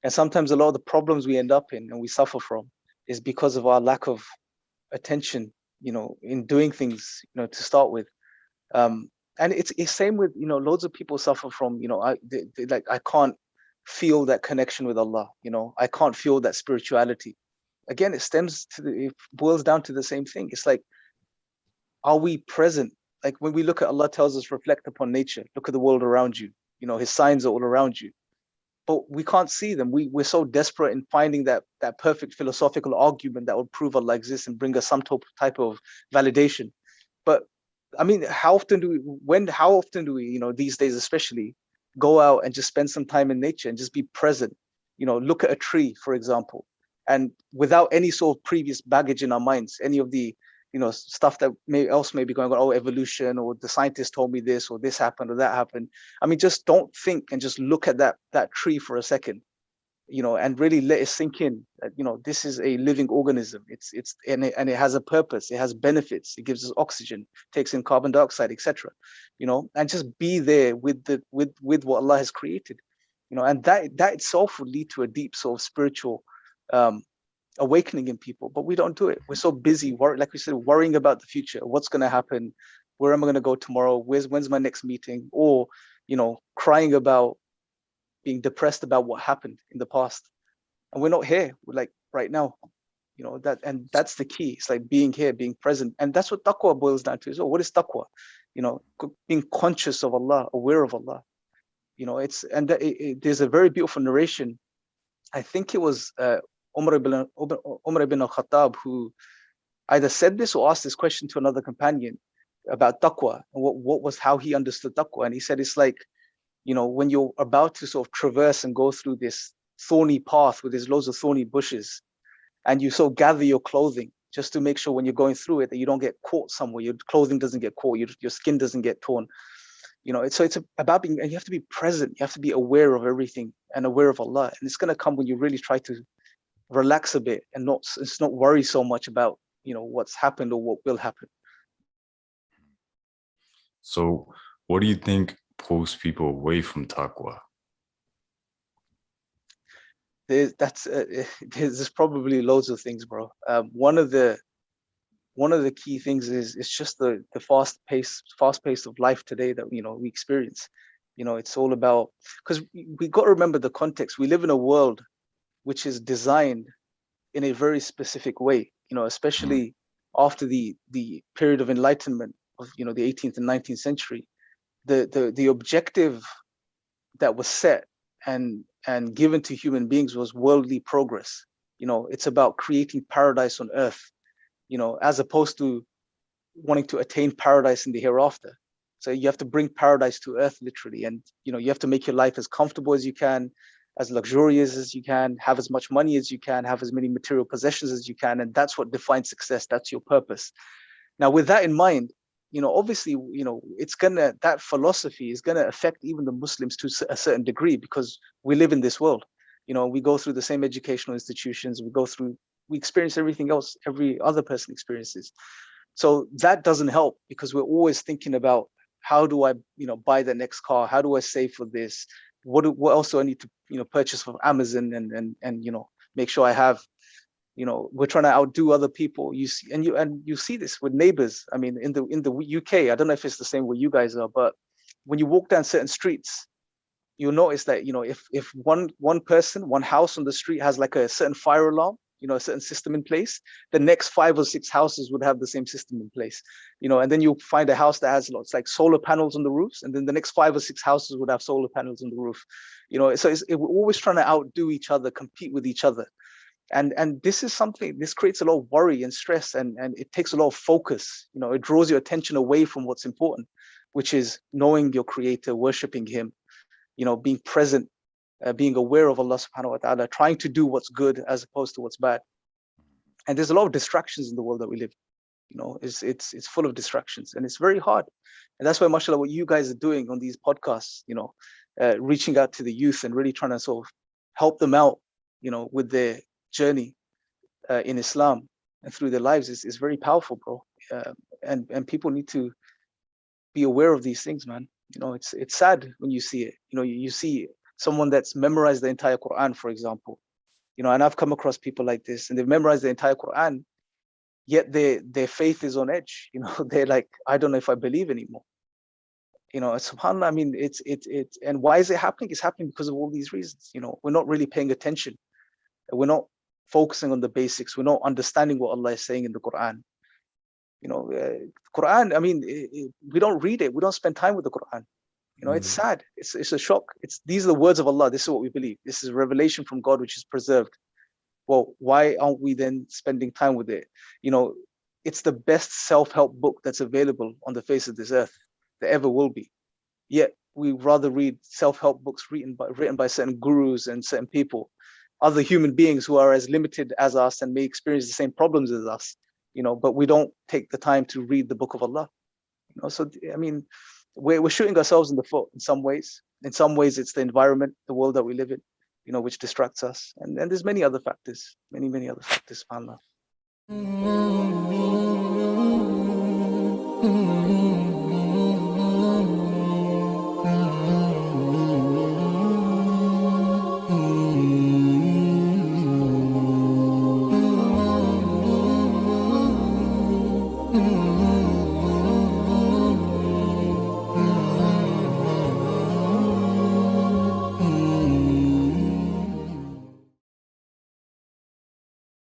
And sometimes a lot of the problems we end up in and we suffer from is because of our lack of attention, in doing things, to start with. And it's same with, loads of people suffer from, like, I can't feel that connection with Allah, I can't feel that spirituality. Again, it boils down to the same thing. It's like, are we present? Like when we look at Allah tells us, reflect upon nature, look at the world around you, his signs are all around you, but we can't see them. We're so desperate in finding that perfect philosophical argument that would prove Allah exists and bring us some type of validation. But I mean, how often do we, these days especially, go out and just spend some time in nature and just be present? Look at a tree, for example, and without any sort of previous baggage in our minds, any of the, stuff that may be going on, oh, evolution, or the scientist told me this, or this happened, or that happened. I mean, just don't think and just look at that tree for a second, and really let it sink in that, this is a living organism. And it has a purpose, it has benefits, it gives us oxygen, takes in carbon dioxide, etc. And just be there with what Allah has created, and that itself would lead to a deep sort of spiritual awakening in people. But we don't do it. We're so busy, like we said, worrying about the future, what's going to happen, where am I going to go tomorrow, when's my next meeting, or crying about, being depressed about what happened in the past. And we're not here. We're like right now, that's the key. It's like being here, being present. And that's what taqwa boils down to as well. What is taqwa? Being conscious of Allah, aware of Allah. There's a very beautiful narration. I think it was Umar ibn al-Khattab who either said this or asked this question to another companion about taqwa and how he understood taqwa. And he said, it's like, when you're about to sort of traverse and go through this thorny path where there's loads of thorny bushes, and you sort of gather your clothing just to make sure when you're going through it that you don't get caught somewhere, your clothing doesn't get caught, your skin doesn't get torn. It's about being, and you have to be present, you have to be aware of everything and aware of Allah. And it's going to come when you really try to relax a bit and not worry so much about, what's happened or what will happen. So what do you think pulls people away from taqwa? There's probably loads of things, bro. One of the key things is it's just the fast pace of life today that we experience. It's all about, because we got to remember the context. We live in a world which is designed in a very specific way, especially after the period of enlightenment of the 18th and 19th century. The objective that was set and given to human beings was worldly progress. It's about creating paradise on earth, as opposed to wanting to attain paradise in the hereafter. So you have to bring paradise to earth, literally, and you have to make your life as comfortable as you can, as luxurious as you can, have as much money as you can, have as many material possessions as you can, and that's what defines success. That's your purpose. Now, with that in mind, obviously, that philosophy is gonna affect even the Muslims to a certain degree, because we live in this world. We go through the same educational institutions, we experience everything else every other person experiences. So that doesn't help, because we're always thinking about, how do I, buy the next car? How do I save for this? What else do I need to, purchase from Amazon and make sure I have, we're trying to outdo other people. You see this with neighbors. I mean, in the UK, I don't know if it's the same where you guys are, but when you walk down certain streets, you'll notice that, if one person, one house on the street has like a certain fire alarm, a certain system in place, the next 5 or 6 houses would have the same system in place, and then you'll find a house that has lots like solar panels on the roofs, and then the next 5 or 6 houses would have solar panels on the roof, so we're always trying to outdo each other, compete with each other. And this is something, this creates a lot of worry and stress, and it takes a lot of focus. It draws your attention away from what's important, which is knowing your creator, worshiping him, being present, being aware of Allah subhanahu wa ta'ala, trying to do what's good as opposed to what's bad. And there's a lot of distractions in the world that we live. It's full of distractions, and it's very hard. And that's why, mashallah, what you guys are doing on these podcasts, reaching out to the youth and really trying to sort of help them out, with their journey in Islam and through their lives is very powerful, bro. And people need to be aware of these things, man. It's sad when you see it. You see someone that's memorized the entire Quran, for example, you know, and I've come across people like this, and they've memorized the entire Quran, yet their faith is on edge. You know, they're like, I don't know if I believe anymore. You know, subhanAllah, I mean, it's, and why is it happening? It's happening because of all these reasons. You know, we're not really paying attention. We're not focusing on the basics. We're not understanding what Allah is saying in the Quran. You know, Quran, I mean, we don't read it. We don't spend time with the Quran. You know, it's sad. It's a shock. These are the words of Allah. This is what we believe. This is revelation from God, which is preserved. Well, why aren't we then spending time with it? You know, it's the best self-help book that's available on the face of this earth, that ever will be. Yet we rather read self-help books written by certain gurus and certain people, other human beings who are as limited as us and may experience the same problems as us. You know, but we don't take the time to read the book of Allah. You know, so I mean, we're shooting ourselves in the foot in some ways. In some ways, it's the environment, the world that we live in, you know, which distracts us. And there's many other factors, many other factors, subhanAllah.